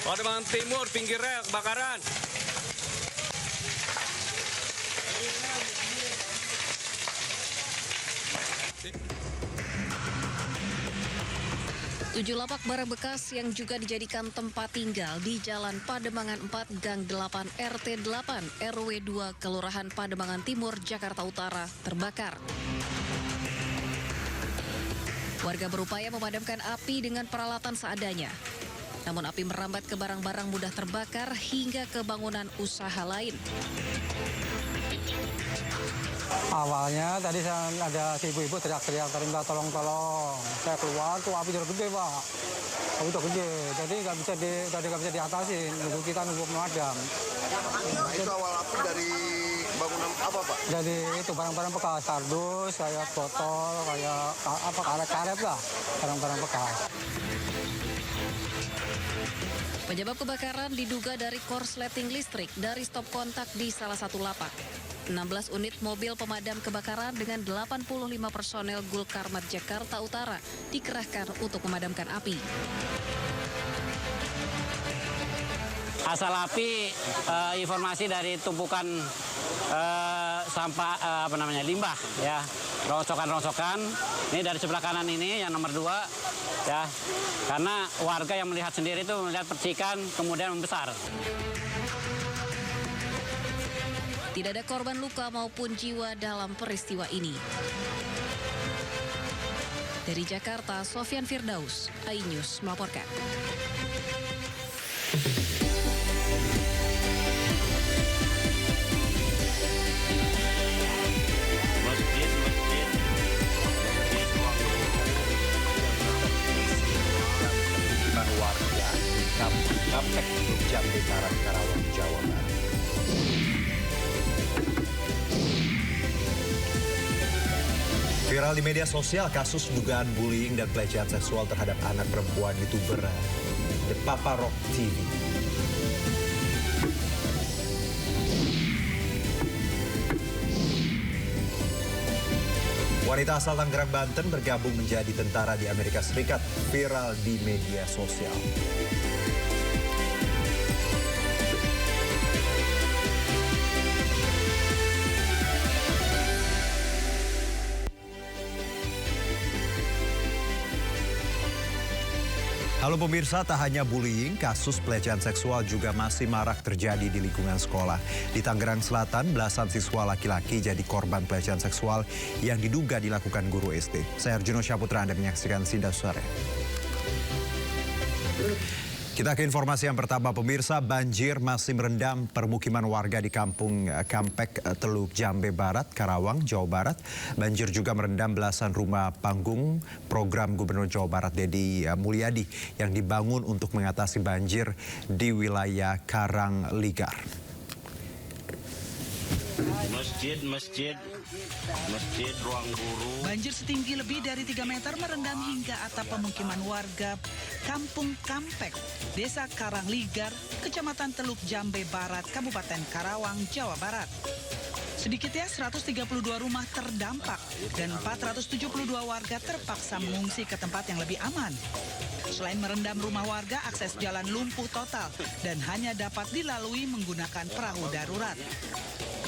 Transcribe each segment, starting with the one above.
Pademangan Timur, pinggir rel, kebakaran. Tujuh lapak barang bekas yang juga dijadikan tempat tinggal di Jalan Pademangan 4 Gang 8 RT 8 RW 2 Kelurahan Pademangan Timur, Jakarta Utara terbakar. Warga berupaya memadamkan api dengan peralatan seadanya. Namun api merambat ke barang-barang mudah terbakar hingga ke bangunan usaha lain. Awalnya tadi saya ada si ibu-ibu teriak-teriak, minta tolong-tolong. Saya keluar tuh api udah gede, Pak. Api udah gede, jadi nggak bisa diatasin. Kita nunggu pemadam. Itu awal api dari bangunan apa, Pak? Jadi itu barang-barang bekas, kardus, kayak botol, kayak apa karet-karet lah, barang-barang bekas. Penyebab kebakaran diduga dari korsleting listrik dari stop kontak di salah satu lapak. 16 unit mobil pemadam kebakaran dengan 85 personel Gulkarmat Jakarta Utara dikerahkan untuk memadamkan api. Asal api informasi dari tumpukan sampah limbah ya, rongsokan. Ini dari sebelah kanan ini yang nomor 2 ya. Karena warga yang melihat sendiri itu melihat percikan kemudian membesar. Tidak ada korban luka maupun jiwa dalam peristiwa ini. Dari Jakarta, Sofyan Firdaus, iNews melaporkan. Warga Kampung Kampek, Jambe Barat, Karawang, Jawa Barat. Viral di media sosial kasus dugaan bullying dan pelecehan seksual terhadap anak perempuan YouTuber The Papa Rock TV. Wanita asal Tangerang, Banten bergabung menjadi tentara di Amerika Serikat, viral di media sosial. Halo pemirsa, tak hanya bullying, kasus pelecehan seksual juga masih marak terjadi di lingkungan sekolah. Di Tangerang Selatan, belasan siswa laki-laki jadi korban pelecehan seksual yang diduga dilakukan guru SD. Saya Arjuno Syaputra, Anda menyaksikan Sinda Sore. Kita ke informasi yang pertama, pemirsa. Banjir masih merendam permukiman warga di Kampung Kampek, Teluk Jambe Barat, Karawang, Jawa Barat. Banjir juga merendam belasan rumah panggung program Gubernur Jawa Barat Deddy Mulyadi yang dibangun untuk mengatasi banjir di wilayah Karangligar. Masjid, ruang guru. Banjir setinggi lebih dari 3 meter merendam hingga atap pemukiman warga Kampung Kampek, Desa Karangligar, Kecamatan Teluk Jambe Barat, Kabupaten Karawang, Jawa Barat. Sedikitnya 132 rumah terdampak dan 472 warga terpaksa mengungsi ke tempat yang lebih aman. Selain merendam rumah warga, akses jalan lumpuh total dan hanya dapat dilalui menggunakan perahu darurat.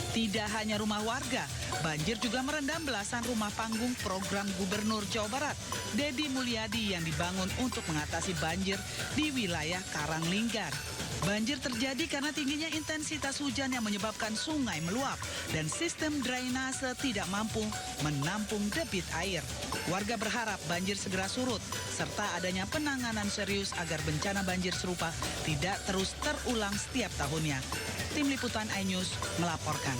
Tidak hanya rumah warga, banjir juga merendam belasan rumah panggung program Gubernur Jawa Barat Deddy Mulyadi yang dibangun untuk mengatasi banjir di wilayah Karangligar. Banjir terjadi karena tingginya intensitas hujan yang menyebabkan sungai meluap dan sistem drainase tidak mampu menampung debit air. Warga berharap banjir segera surut serta adanya penanganan serius agar bencana banjir serupa tidak terus terulang setiap tahunnya. Tim Liputan iNews melaporkan.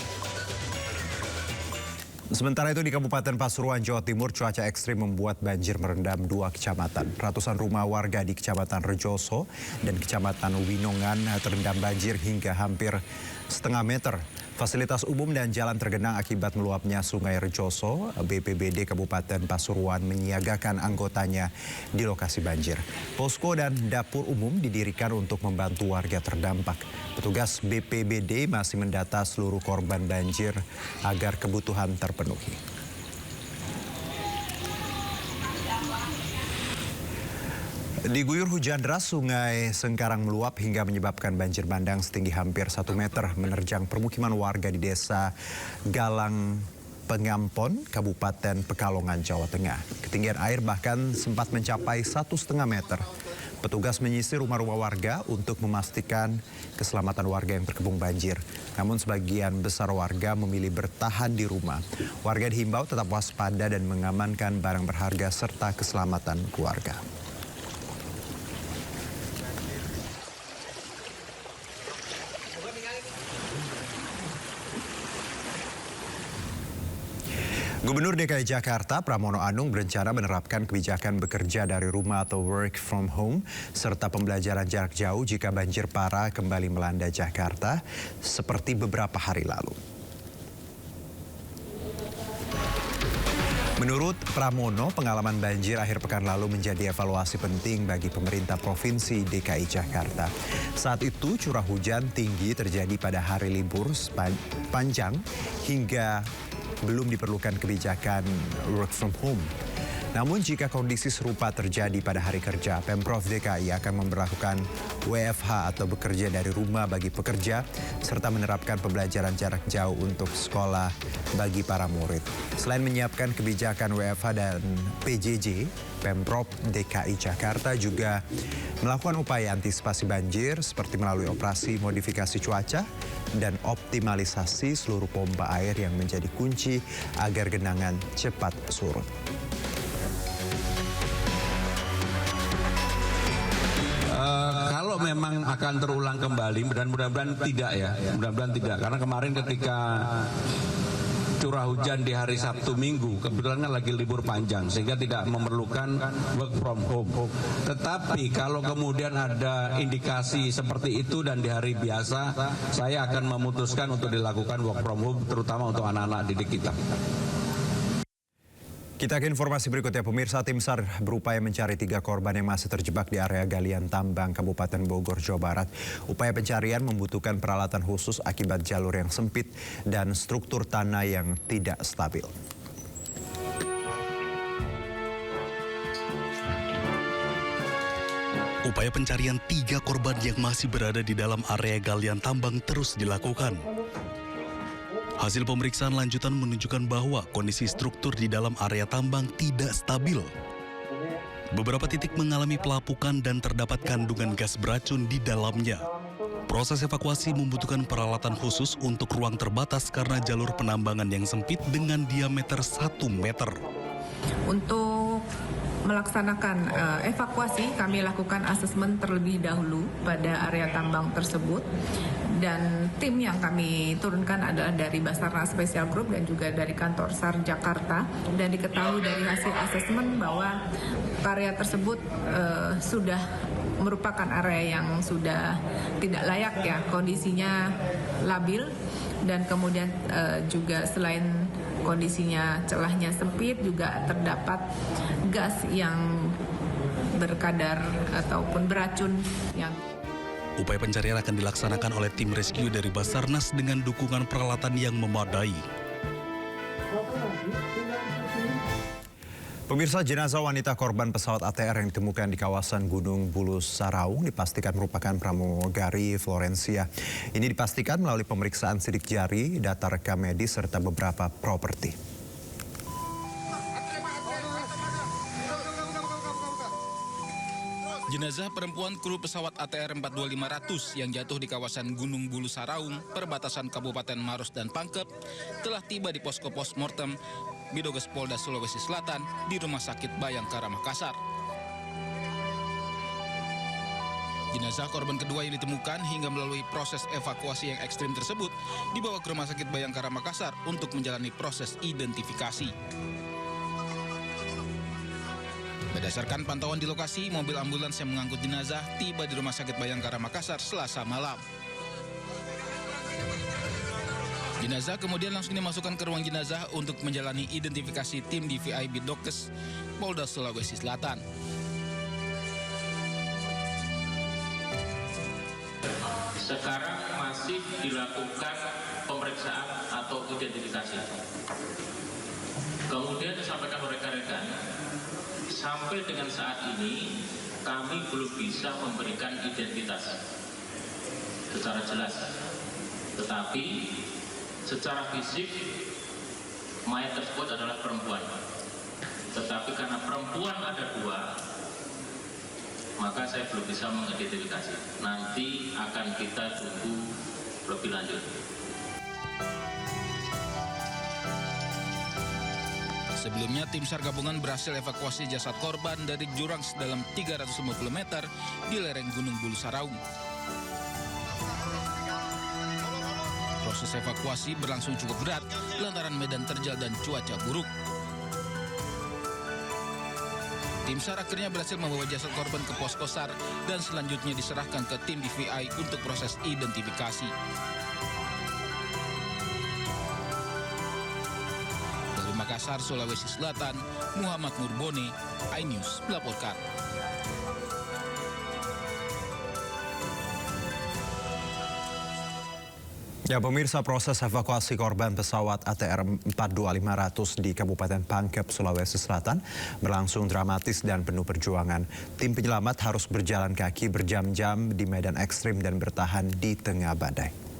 Sementara itu di Kabupaten Pasuruan, Jawa Timur, cuaca ekstrim membuat banjir merendam 2 kecamatan. Ratusan rumah warga di Kecamatan Rejoso dan Kecamatan Winongan terendam banjir hingga hampir setengah meter. Fasilitas umum dan jalan tergenang akibat meluapnya Sungai Rejoso. BPBD Kabupaten Pasuruan menyiagakan anggotanya di lokasi banjir. Posko dan dapur umum didirikan untuk membantu warga terdampak. Petugas BPBD masih mendata seluruh korban banjir agar kebutuhan terpenuhi. Diguyur hujan deras, Sungai Sengkarang meluap hingga menyebabkan banjir bandang setinggi hampir 1 meter menerjang permukiman warga di Desa Galang Pengampon, Kabupaten Pekalongan, Jawa Tengah. Ketinggian air bahkan sempat mencapai 1,5 meter. Petugas menyisir rumah-rumah warga untuk memastikan keselamatan warga yang terkepung banjir. Namun sebagian besar warga memilih bertahan di rumah. Warga dihimbau tetap waspada dan mengamankan barang berharga serta keselamatan keluarga. Gubernur DKI Jakarta Pramono Anung berencana menerapkan kebijakan bekerja dari rumah atau work from home serta pembelajaran jarak jauh jika banjir parah kembali melanda Jakarta seperti beberapa hari lalu. Menurut Pramono, pengalaman banjir akhir pekan lalu menjadi evaluasi penting bagi pemerintah Provinsi DKI Jakarta. Saat itu curah hujan tinggi terjadi pada hari libur panjang hingga belum diperlukan kebijakan work from home. Namun jika kondisi serupa terjadi pada hari kerja, Pemprov DKI akan memberlakukan WFH atau bekerja dari rumah bagi pekerja, serta menerapkan pembelajaran jarak jauh untuk sekolah bagi para murid. Selain menyiapkan kebijakan WFH dan PJJ, Pemprov DKI Jakarta juga melakukan upaya antisipasi banjir seperti melalui operasi modifikasi cuaca dan optimalisasi seluruh pompa air yang menjadi kunci agar genangan cepat surut. Kalau memang akan terulang kembali, dan mudah-mudahan tidak ya, mudah-mudahan tidak. Karena kemarin ketika curah hujan di hari Sabtu Minggu, kebetulan kan lagi libur panjang, sehingga tidak memerlukan work from home. Tetapi kalau kemudian ada indikasi seperti itu dan di hari biasa, saya akan memutuskan untuk dilakukan work from home, terutama untuk anak-anak didik kita. Kita ke informasi berikutnya. Pemirsa, tim SAR berupaya mencari 3 korban yang masih terjebak di area galian tambang Kabupaten Bogor, Jawa Barat. Upaya pencarian membutuhkan peralatan khusus akibat jalur yang sempit dan struktur tanah yang tidak stabil. Upaya pencarian 3 korban yang masih berada di dalam area galian tambang terus dilakukan. Hasil pemeriksaan lanjutan menunjukkan bahwa kondisi struktur di dalam area tambang tidak stabil. Beberapa titik mengalami pelapukan dan terdapat kandungan gas beracun di dalamnya. Proses evakuasi membutuhkan peralatan khusus untuk ruang terbatas karena jalur penambangan yang sempit dengan diameter 1 meter. Untuk melaksanakan evakuasi, kami lakukan asesmen terlebih dahulu pada area tambang tersebut. Dan tim yang kami turunkan adalah dari Basarnas Special Group dan juga dari kantor SAR Jakarta. Dan diketahui dari hasil asesmen bahwa area tersebut sudah merupakan area yang sudah tidak layak ya, kondisinya labil. Dan kemudian juga selain kondisinya celahnya sempit, juga terdapat gas yang berkadar ataupun beracun yang... Upaya pencarian akan dilaksanakan oleh tim rescue dari Basarnas dengan dukungan peralatan yang memadai. Pemirsa, jenazah wanita korban pesawat ATR yang ditemukan di kawasan Gunung Bulu Saraung dipastikan merupakan pramugari Florencia. Ini dipastikan melalui pemeriksaan sidik jari, data rekam medis, serta beberapa properti. Jenazah perempuan kru pesawat ATR 42500 yang jatuh di kawasan Gunung Bulu Saraung, perbatasan Kabupaten Maros dan Pangkep, telah tiba di posko postmortem Bidoges Polda Sulawesi Selatan di Rumah Sakit Bayangkara Makassar. Jenazah korban kedua yang ditemukan hingga melalui proses evakuasi yang ekstrim tersebut dibawa ke Rumah Sakit Bayangkara Makassar untuk menjalani proses identifikasi. Berdasarkan pantauan di lokasi, mobil ambulans yang mengangkut jenazah tiba di Rumah Sakit Bayangkara Makassar Selasa malam. Jenazah kemudian langsung dimasukkan ke ruang jenazah untuk menjalani identifikasi tim DVI Bidoges Polda Sulawesi Selatan. Sekarang masih dilakukan pemeriksaan atau identifikasi. Kemudian disampaikan oleh rekan-rekan, sampai dengan saat ini kami belum bisa memberikan identitas secara jelas. Tetapi secara fisik mayat tersebut adalah perempuan. Tetapi karena perempuan ada 2, maka saya belum bisa mengidentifikasi. Nanti akan kita tunggu lebih lanjut. Sebelumnya, tim SAR gabungan berhasil evakuasi jasad korban dari jurang sedalam 350 meter di lereng Gunung Bulu Saraung. Proses evakuasi berlangsung cukup berat lantaran medan terjal dan cuaca buruk. Tim SAR akhirnya berhasil membawa jasad korban ke posko SAR dan selanjutnya diserahkan ke tim DVI untuk proses identifikasi. Makassar, Sulawesi Selatan, Muhammad Nurboni, iNews melaporkan. Ya, pemirsa, proses evakuasi korban pesawat ATR 42500 di Kabupaten Pangkep, Sulawesi Selatan berlangsung dramatis dan penuh perjuangan. Tim penyelamat harus berjalan kaki berjam-jam di medan ekstrim dan bertahan di tengah badai.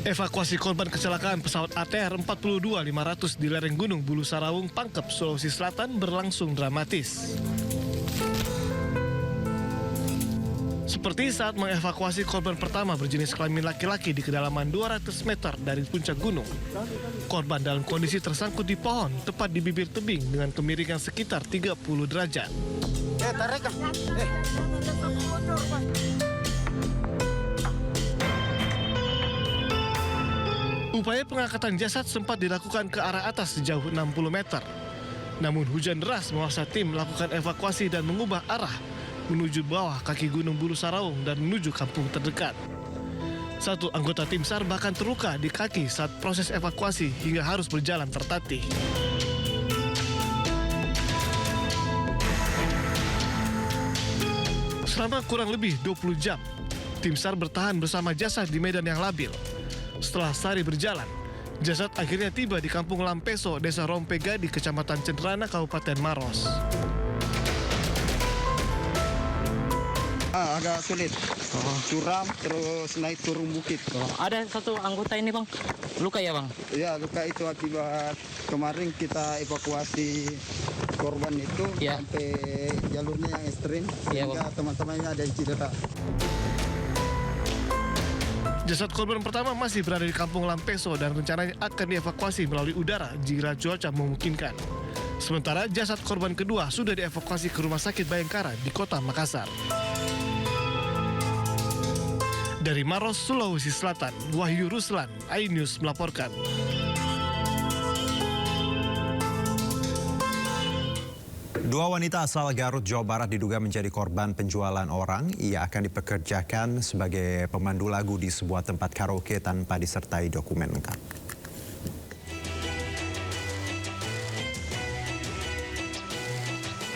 Evakuasi korban kecelakaan pesawat ATR 42500 di lereng Gunung Bulu Saraung, Pangkep, Sulawesi Selatan berlangsung dramatis. Seperti saat mengevakuasi korban pertama berjenis kelamin laki-laki di kedalaman 200 meter dari puncak gunung. Korban dalam kondisi tersangkut di pohon, tepat di bibir tebing dengan kemiringan sekitar 30 derajat. Upaya pengangkatan jasad sempat dilakukan ke arah atas sejauh 60 meter. Namun hujan deras memaksa tim melakukan evakuasi dan mengubah arah menuju bawah kaki Gunung Bulu Saraung dan menuju kampung terdekat. Satu anggota tim SAR bahkan terluka di kaki saat proses evakuasi hingga harus berjalan tertatih. Selama kurang lebih 20 jam, tim SAR bertahan bersama jasad di medan yang labil. Setelah sehari berjalan, jasad akhirnya tiba di Kampung Lampeso, Desa Rompega di Kecamatan Cenderana, Kabupaten Maros. Agak sulit, curam terus naik turun bukit. Ada satu anggota ini, Bang, luka ya, Bang? Iya, luka itu akibat kemarin kita evakuasi korban itu sampai jalurnya yang ekstrim, sehingga teman-temannya ada yang cedera. Jasad korban pertama masih berada di Kampung Lampeso dan rencananya akan dievakuasi melalui udara jika cuaca memungkinkan. Sementara jasad korban kedua sudah dievakuasi ke Rumah Sakit Bayangkara di Kota Makassar. Dari Maros, Sulawesi Selatan, Wahyu Ruslan, iNews melaporkan. Dua wanita asal Garut, Jawa Barat diduga menjadi korban penjualan orang. Ia akan dipekerjakan sebagai pemandu lagu di sebuah tempat karaoke tanpa disertai dokumen lengkap.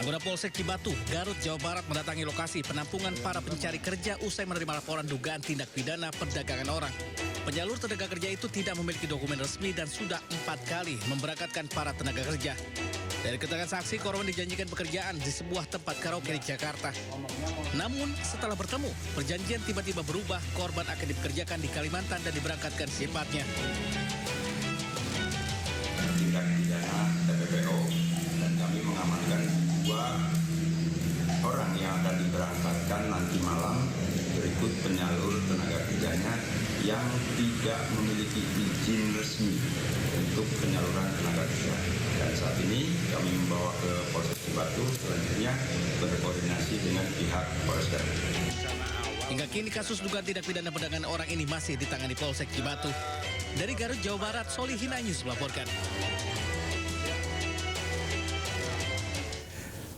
Anggota Polsek Cibatu, Garut, Jawa Barat mendatangi lokasi penampungan para pencari kerja usai menerima laporan dugaan tindak pidana perdagangan orang. Penyalur tenaga kerja itu tidak memiliki dokumen resmi dan sudah 4 kali memberangkatkan para tenaga kerja. Dari keterangan saksi, korban dijanjikan pekerjaan di sebuah tempat karaoke di Jakarta. Namun, setelah bertemu, perjanjian tiba-tiba berubah, korban akan dipekerjakan di Kalimantan dan diberangkatkan secepatnya. Tindak pidana TPPO dan kami mengamankan 2 orang yang akan diberangkatkan nanti malam berikut penyalur tenaga kerjanya yang tidak memiliki izin resmi untuk penyaluran tenaga kerja. Dan saat ini kami membawa ke Polsek Cibatu, selanjutnya berkoordinasi dengan pihak Polres Garut. Hingga kini kasus dugaan tindak pidana perdagangan orang ini masih ditangani Polsek Cibatu. Dari Garut, Jawa Barat, Solihin iNews melaporkan.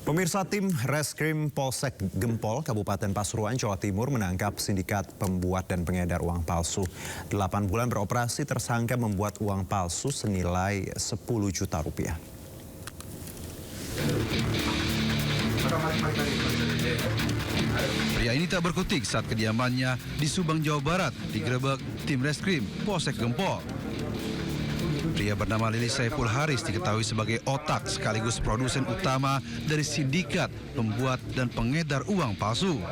Pemirsa, tim Reskrim Polsek Gempol, Kabupaten Pasuruan, Jawa Timur menangkap sindikat pembuat dan pengedar uang palsu. 8 bulan beroperasi, tersangka membuat uang palsu senilai 10 juta rupiah. Pria ini tak berkutik saat kediamannya di Subang, Jawa Barat digerebek tim reskrim Polsek Gempol. Pria bernama Lili Saiful Haris diketahui sebagai otak sekaligus produsen utama dari sindikat pembuat dan pengedar uang palsu.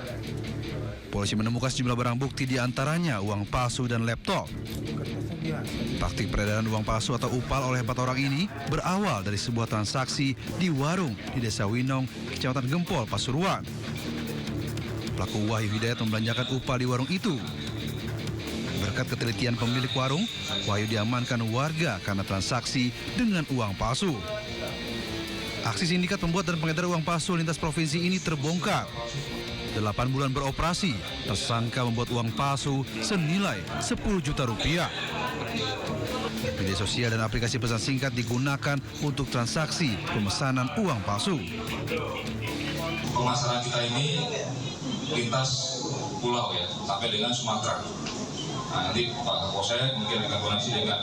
Polisi menemukan sejumlah barang bukti, di antaranya uang palsu dan laptop. Praktik peredaran uang palsu atau upal oleh 4 orang ini berawal dari sebuah transaksi di warung di Desa Winong, Kecamatan Gempol, Pasuruan. Pelaku Wahyu Hidayat membelanjakan upal di warung itu. Berkat ketelitian pemilik warung, Wahyu diamankan warga karena transaksi dengan uang palsu. Aksi sindikat pembuat dan pengedar uang palsu lintas provinsi ini terbongkar. 8 bulan beroperasi, tersangka membuat uang palsu senilai 10 juta rupiah. Media sosial dan aplikasi pesan singkat digunakan untuk transaksi pemesanan uang palsu. Pemasaran kita ini lintas pulau ya, sampai dengan Sumatera. Nah, nanti Pak Kapolsek mungkin akan koneksi dengan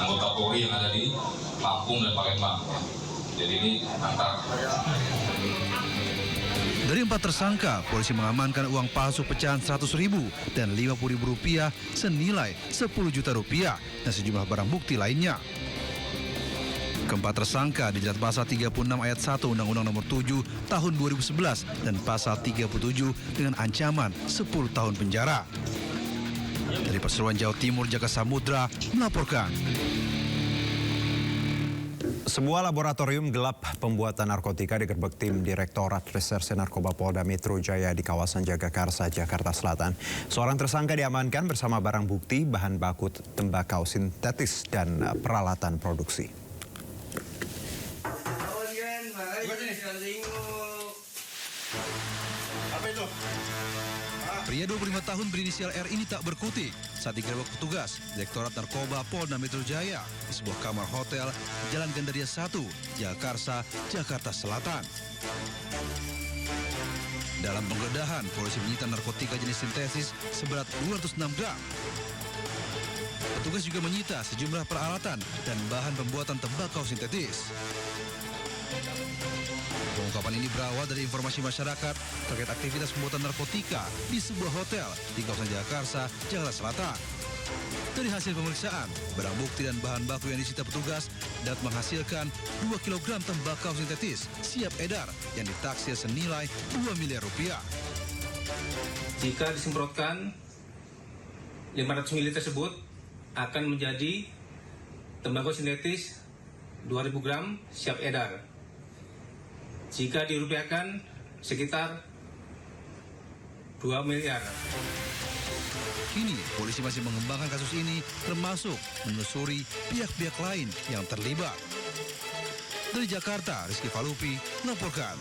anggota Polri yang ada di Lampung dan Palembang. Jadi ini antar. Dari 4 tersangka, polisi mengamankan uang palsu pecahan 100.000 dan 50.000 rupiah senilai 10 juta rupiah dan sejumlah barang bukti lainnya. Keempat tersangka dijerat pasal 36 ayat 1 Undang-Undang Nomor 7 Tahun 2011 dan pasal 37 dengan ancaman 10 tahun penjara. Dari Pasuruan, Jawa Timur, Jaka Samudra melaporkan. Sebuah laboratorium gelap pembuatan narkotika digerebek tim Direktorat Reserse Narkoba Polda Metro Jaya di kawasan Jagakarsa, Jakarta Selatan. Seorang tersangka diamankan bersama barang bukti, bahan baku tembakau sintetis dan peralatan produksi. Pria 25 tahun berinisial R ini tak berkutik saat digerebek petugas Direktorat Narkoba Polda Metro Jaya di sebuah kamar hotel Jalan Gandaria 1, Jagakarsa, Jakarta Selatan. Dalam penggeledahan, polisi menyita narkotika jenis sintetis seberat 206 gram. Petugas juga menyita sejumlah peralatan dan bahan pembuatan tembakau sintetis. Pengungkapan ini berawal dari informasi masyarakat terkait aktivitas pembuatan narkotika di sebuah hotel di kawasan Jagakarsa, Jakarta Selatan. Dari hasil pemeriksaan, barang bukti dan bahan baku yang disita petugas dapat menghasilkan 2 kg tembakau sintetis siap edar yang ditaksir senilai 2 miliar rupiah. Jika disemprotkan 500 ml tersebut akan menjadi tembakau sintetis 2000 gram siap edar. Jika dirupiahkan sekitar 2 miliar. Kini polisi masih mengembangkan kasus ini termasuk menelusuri pihak-pihak lain yang terlibat. Dari Jakarta, Rizky Falupi melaporkan.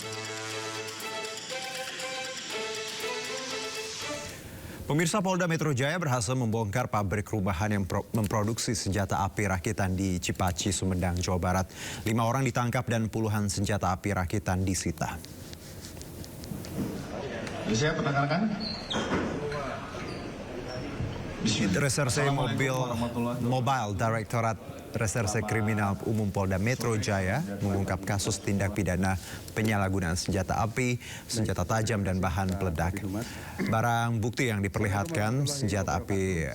Pemirsa, Polda Metro Jaya berhasil membongkar pabrik rumahan yang memproduksi senjata api rakitan di Cipaci, Sumedang, Jawa Barat. 5 orang ditangkap dan puluhan senjata api rakitan disita. Bisa perkenalkan? Reserse Mobile Direktorat Reserse Kriminal Umum Polda Metro Jaya mengungkap kasus tindak pidana penyalahgunaan senjata api, senjata tajam dan bahan peledak. Barang bukti yang diperlihatkan senjata api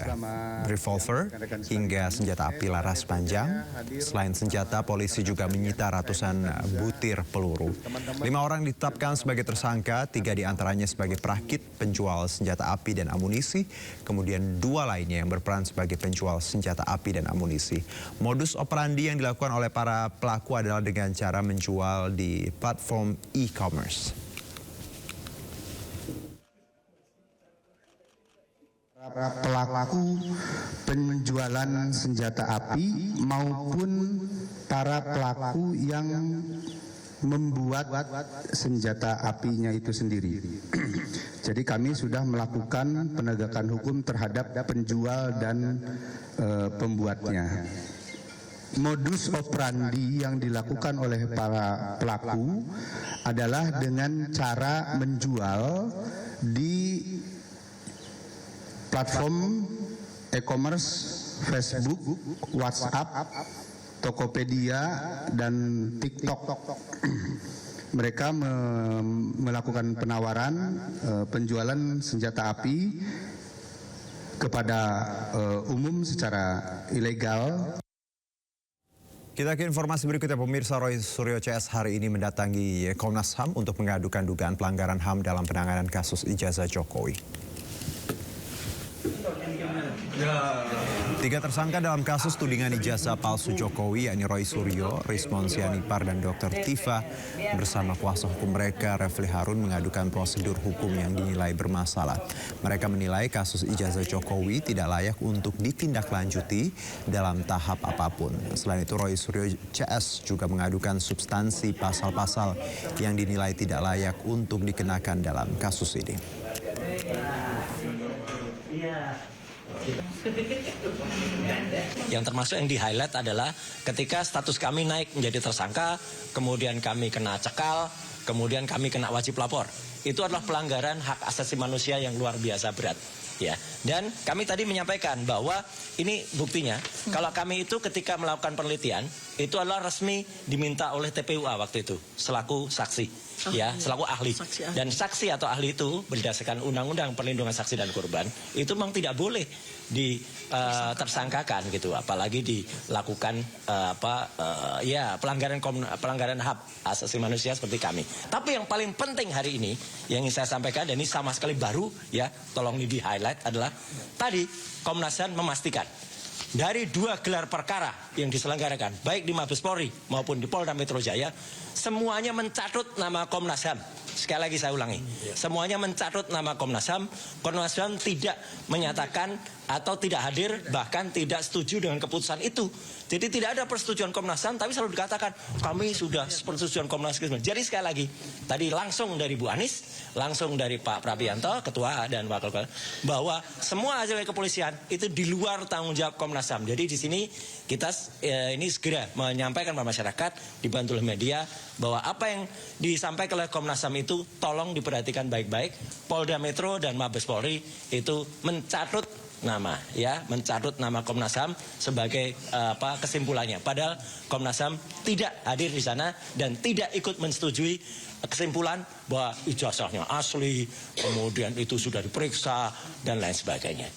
revolver hingga senjata api laras panjang. Selain senjata, polisi juga menyita ratusan butir peluru. 5 orang ditetapkan sebagai tersangka, 3 diantaranya sebagai perakit penjual senjata api dan amunisi, kemudian 2 lainnya yang berperan sebagai penjual senjata api dan amunisi. Modus operandi yang dilakukan oleh para pelaku adalah dengan cara menjual di platform e-commerce. Para pelaku penjualan senjata api maupun para pelaku yang membuat senjata apinya itu sendiri. Jadi kami sudah melakukan penegakan hukum terhadap penjual dan pembuatnya. Modus operandi yang dilakukan oleh para pelaku adalah dengan cara menjual di platform e-commerce, Facebook, WhatsApp, Tokopedia, dan TikTok. mereka melakukan penawaran penjualan senjata api kepada umum secara ilegal. Kita ke informasi berikutnya. Pemirsa, Roy Suryo CS hari ini mendatangi Komnas HAM untuk mengadukan dugaan pelanggaran HAM dalam penanganan kasus ijazah Jokowi. 3 tersangka dalam kasus tudingan ijazah palsu Jokowi, yakni Roy Suryo, Rismon Sianipar, dan Dr. Tifa bersama kuasa hukum mereka, Refli Harun, mengadukan prosedur hukum yang dinilai bermasalah. Mereka menilai kasus ijazah Jokowi tidak layak untuk ditindaklanjuti dalam tahap apapun. Selain itu, Roy Suryo CS juga mengadukan substansi pasal-pasal yang dinilai tidak layak untuk dikenakan dalam kasus ini. Yang termasuk yang di-highlight adalah ketika status kami naik menjadi tersangka, kemudian kami kena cekal, kemudian kami kena wajib lapor. Itu adalah pelanggaran hak asasi manusia yang luar biasa berat. Ya, dan kami tadi menyampaikan bahwa ini buktinya, kalau kami itu ketika melakukan penelitian, itu adalah resmi diminta oleh TPUA waktu itu, selaku saksi. Ya, selaku ahli. Dan saksi atau ahli itu berdasarkan Undang-Undang Perlindungan Saksi dan Korban itu memang tidak boleh ditersangkakan gitu, apalagi dilakukan pelanggaran hak asasi manusia seperti kami. Tapi yang paling penting hari ini yang ingin saya sampaikan, dan ini sama sekali baru ya, tolong ini di-highlight, adalah tadi Komnas HAM memastikan dari 2 gelar perkara yang diselenggarakan, baik di Mabes Polri maupun di Polda Metro Jaya, semuanya mencatut nama Komnas HAM. Sekali lagi saya ulangi, semuanya mencatut nama Komnas HAM. Komnas HAM tidak menyatakan atau tidak hadir, bahkan tidak setuju dengan keputusan itu. Jadi tidak ada persetujuan Komnas HAM, tapi selalu dikatakan kami sudah persetujuan Komnas HAM. Jadi sekali lagi, tadi langsung dari Bu Anies, langsung dari Pak Prabianto, Ketua dan Wakil Ketua, bahwa semua hasil kepolisian itu di luar tanggung jawab Komnas HAM. Jadi di sini kita ini segera menyampaikan kepada masyarakat, dibantu oleh media, bahwa apa yang disampaikan oleh Komnas HAM itu tolong diperhatikan baik-baik. Polda Metro dan Mabes Polri itu mencatut nama Komnas HAM sebagai kesimpulannya. Padahal Komnas HAM tidak hadir di sana dan tidak ikut menyetujui kesimpulan bahwa ijazahnya asli, kemudian itu sudah diperiksa dan lain sebagainya.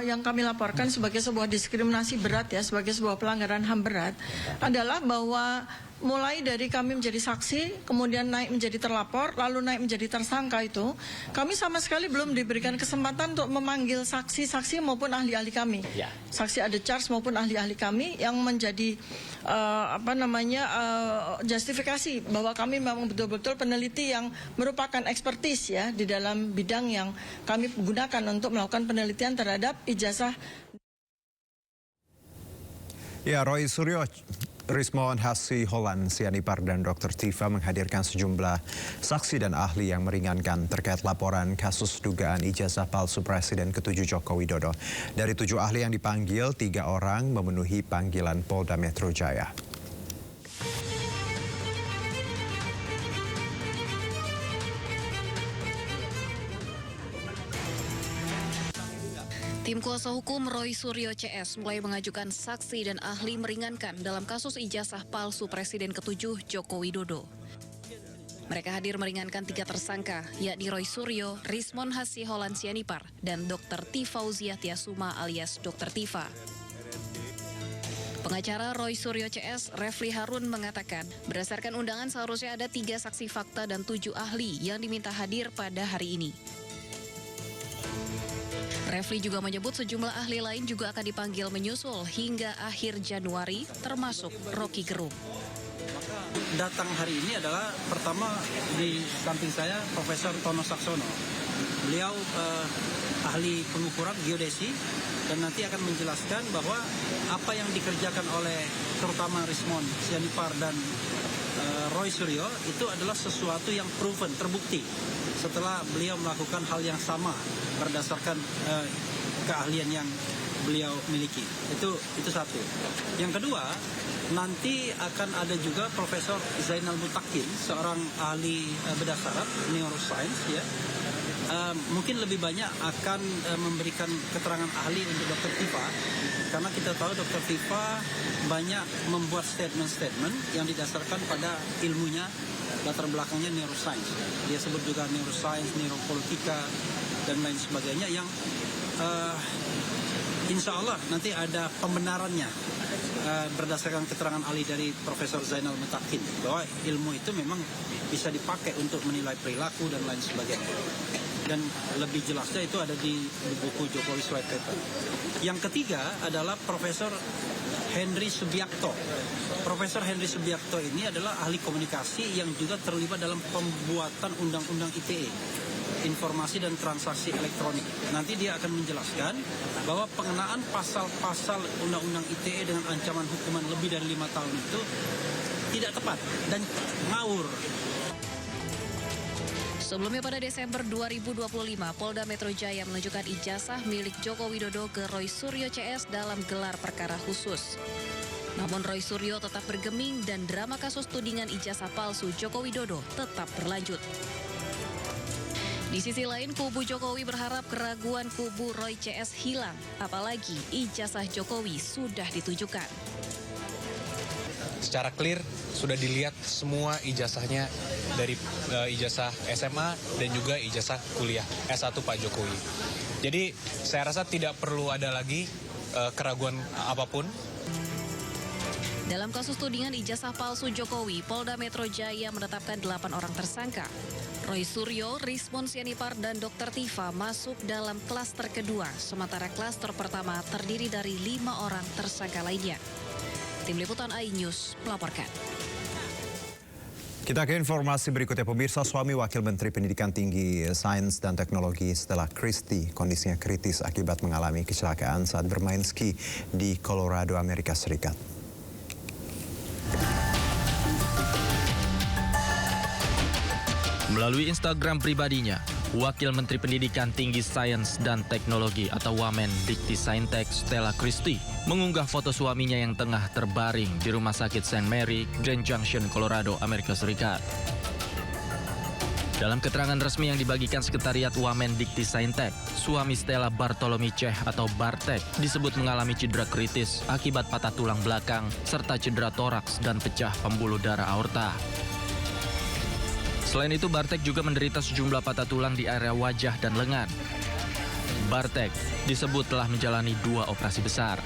Yang kami laporkan sebagai sebuah diskriminasi berat ya, sebagai sebuah pelanggaran HAM berat adalah bahwa mulai dari kami menjadi saksi, kemudian naik menjadi terlapor, lalu naik menjadi tersangka itu, kami sama sekali belum diberikan kesempatan untuk memanggil saksi-saksi maupun ahli-ahli kami. Ya. Saksi ada charge maupun ahli-ahli kami yang menjadi justifikasi bahwa kami memang betul-betul peneliti yang merupakan ekspertis ya di dalam bidang yang kami gunakan untuk melakukan penelitian terhadap ijazah. Ya, Roy Suryo, Rismon Siholan Sianipar, dan Dr. Tifa menghadirkan sejumlah saksi dan ahli yang meringankan terkait laporan kasus dugaan ijazah palsu Presiden ke-7 Joko Widodo. Dari 7 ahli yang dipanggil, 3 orang memenuhi panggilan Polda Metro Jaya. Tim kuasa hukum Roy Suryo CS mulai mengajukan saksi dan ahli meringankan dalam kasus ijazah palsu Presiden ke-7 Joko Widodo. Mereka hadir meringankan 3 tersangka, yakni Roy Suryo, Rismon Siholan Sianipar, dan Dr. Tifauziah Tiasuma alias Dr. Tifa. Pengacara Roy Suryo CS, Refli Harun, mengatakan berdasarkan undangan seharusnya ada 3 saksi fakta dan 7 ahli yang diminta hadir pada hari ini. Refli juga menyebut sejumlah ahli lain juga akan dipanggil menyusul hingga akhir Januari, termasuk Rocky Gerung. Datang hari ini adalah pertama di samping saya Profesor Tono Saksono. Beliau ahli pengukuran geodesi dan nanti akan menjelaskan bahwa apa yang dikerjakan oleh terutama Rismon Sianipar dan Roy Suryo itu adalah sesuatu yang proven, terbukti setelah beliau melakukan hal yang sama berdasarkan keahlian yang beliau miliki. Itu satu. Yang kedua, nanti akan ada juga Profesor Zainal Mutakin, seorang ahli bedah saraf neuroscience ya. mungkin lebih banyak akan memberikan keterangan ahli untuk Dr. Fifa, karena kita tahu Dr. Fifa banyak membuat statement-statement yang didasarkan pada ilmunya, latar belakangnya neuroscience. Dia sebut juga neuroscience, neuropolitika, dan lain sebagainya yang insya Allah nanti ada pembenarannya berdasarkan keterangan ahli dari Profesor Zainal Mutakin bahwa ilmu itu memang bisa dipakai untuk menilai perilaku dan lain sebagainya. Dan lebih jelasnya itu ada di buku Jokowi White Paper. Yang ketiga adalah Profesor Henry Subiakto. Profesor Henry Subiakto ini adalah ahli komunikasi yang juga terlibat dalam pembuatan undang-undang ITE, informasi dan transaksi elektronik. Nanti dia akan menjelaskan bahwa pengenaan pasal-pasal undang-undang ITE dengan ancaman hukuman lebih dari 5 tahun itu tidak tepat dan ngawur. Sebelumnya pada Desember 2025, Polda Metro Jaya menunjukkan ijazah milik Joko Widodo ke Roy Suryo CS dalam gelar perkara khusus. Namun Roy Suryo tetap bergeming dan drama kasus tudingan ijazah palsu Joko Widodo tetap berlanjut. Di sisi lain, kubu Jokowi berharap keraguan kubu Roy CS hilang, apalagi ijazah Jokowi sudah ditujukan. Secara clear sudah dilihat semua ijazahnya dari ijazah SMA dan juga ijazah kuliah S1 Pak Jokowi. Jadi saya rasa tidak perlu ada lagi keraguan apapun. Dalam kasus tudingan ijazah palsu Jokowi, Polda Metro Jaya menetapkan 8 orang tersangka. Roy Suryo, Rismon Sianipar, dan Dr. Tifa masuk dalam klaster kedua, sementara klaster pertama terdiri dari 5 orang tersangka lainnya. Tim Liputan iNews melaporkan. Kita ke informasi berikutnya. Pemirsa, suami Wakil Menteri Pendidikan Tinggi, Sains dan Teknologi Stella Christie kondisinya kritis akibat mengalami kecelakaan saat bermain ski di Colorado, Amerika Serikat. Melalui Instagram pribadinya, Wakil Menteri Pendidikan Tinggi Sains dan Teknologi atau Wamen Dikti Saintek Stella Christie mengunggah foto suaminya yang tengah terbaring di Rumah Sakit St. Mary, Grand Junction, Colorado, Amerika Serikat. Dalam keterangan resmi yang dibagikan Sekretariat Wamen Dikti Saintek, suami Stella Bartolomei Cech atau Bartek disebut mengalami cedera kritis akibat patah tulang belakang serta cedera toraks dan pecah pembuluh darah aorta. Selain itu, Bartek juga menderita sejumlah patah tulang di area wajah dan lengan. Bartek disebut telah menjalani 2 operasi besar.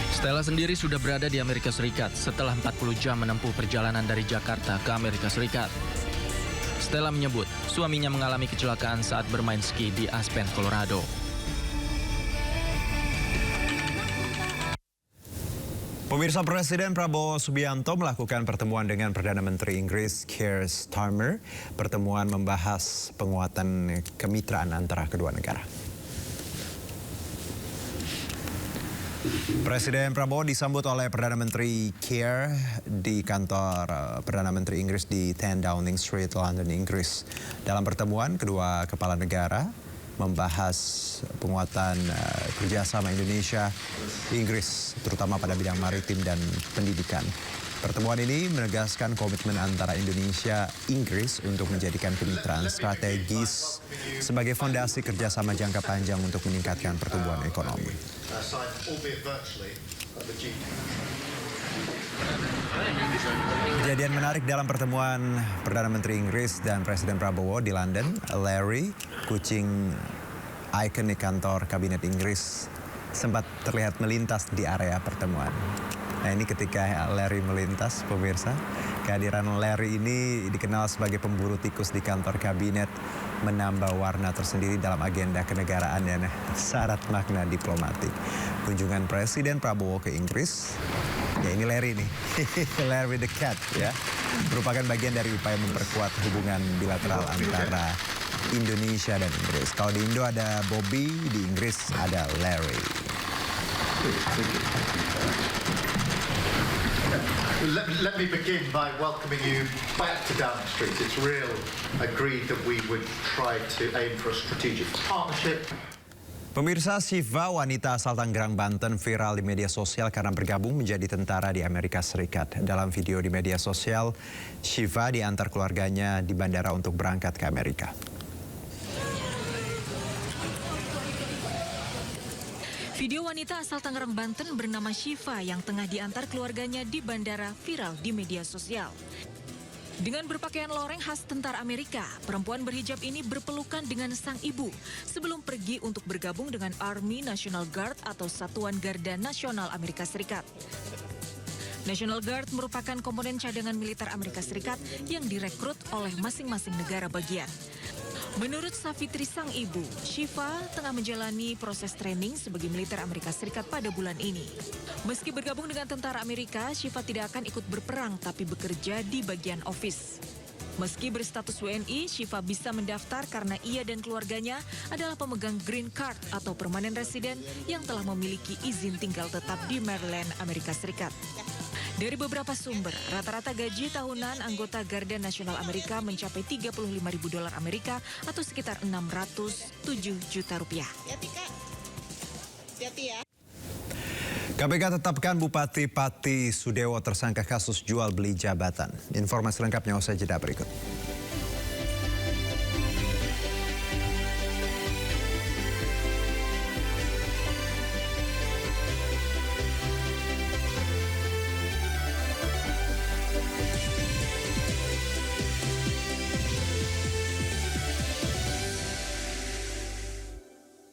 Stella sendiri sudah berada di Amerika Serikat setelah 40 jam menempuh perjalanan dari Jakarta ke Amerika Serikat. Stella menyebut suaminya mengalami kecelakaan saat bermain ski di Aspen, Colorado. Pemirsa, Presiden Prabowo Subianto melakukan pertemuan dengan Perdana Menteri Inggris Keir Starmer. Pertemuan membahas penguatan kemitraan antara kedua negara. Presiden Prabowo disambut oleh Perdana Menteri Keir di kantor Perdana Menteri Inggris di 10 Downing Street, London, Inggris. Dalam pertemuan, kedua kepala negara membahas penguatan kerjasama Indonesia-Inggris, terutama pada bidang maritim dan pendidikan. Pertemuan ini menegaskan komitmen antara Indonesia-Inggris untuk menjadikan kemitraan strategis sebagai fondasi kerjasama jangka panjang untuk meningkatkan pertumbuhan ekonomi. Kejadian menarik dalam pertemuan Perdana Menteri Inggris dan Presiden Prabowo di London. Larry, kucing ikonik kantor Kabinet Inggris, sempat terlihat melintas di area pertemuan. Nah, ini ketika Larry melintas, pemirsa, kehadiran Larry ini dikenal sebagai pemburu tikus di kantor Kabinet, menambah warna tersendiri dalam agenda kenegaraan dan syarat makna diplomatik. Kunjungan Presiden Prabowo ke Inggris, ya ini Larry nih, Larry the cat ya, merupakan bagian dari upaya memperkuat hubungan bilateral antara Indonesia dan Inggris. Kalau di Indo ada Bobby, di Inggris ada Larry. Let me begin by welcoming you back to Downing Street. It's real agreed that we would try to aim for a strategic partnership. Pemirsa, Shiva, wanita asal Tangerang, Banten, viral di media sosial karena bergabung menjadi tentara di Amerika Serikat. Dalam video di media sosial, Shiva diantar keluarganya di bandara untuk berangkat ke Amerika. Video wanita asal Tangerang, Banten bernama Syifa yang tengah diantar keluarganya di bandara viral di media sosial. Dengan berpakaian loreng khas tentara Amerika, perempuan berhijab ini berpelukan dengan sang ibu sebelum pergi untuk bergabung dengan Army National Guard atau Satuan Garda Nasional Amerika Serikat. National Guard merupakan komponen cadangan militer Amerika Serikat yang direkrut oleh masing-masing negara bagian. Menurut Safitri sang ibu, Syifa tengah menjalani proses training sebagai militer Amerika Serikat pada bulan ini. Meski bergabung dengan tentara Amerika, Syifa tidak akan ikut berperang tapi bekerja di bagian office. Meski berstatus WNI, Syifa bisa mendaftar karena ia dan keluarganya adalah pemegang green card atau permanent resident yang telah memiliki izin tinggal tetap di Maryland, Amerika Serikat. Dari beberapa sumber, rata-rata gaji tahunan anggota Garda Nasional Amerika mencapai $35.000 Amerika atau sekitar 607 juta rupiah. KPK tetapkan Bupati Pati Sudewo tersangka kasus jual beli jabatan. Informasi lengkapnya usai jeda berikut.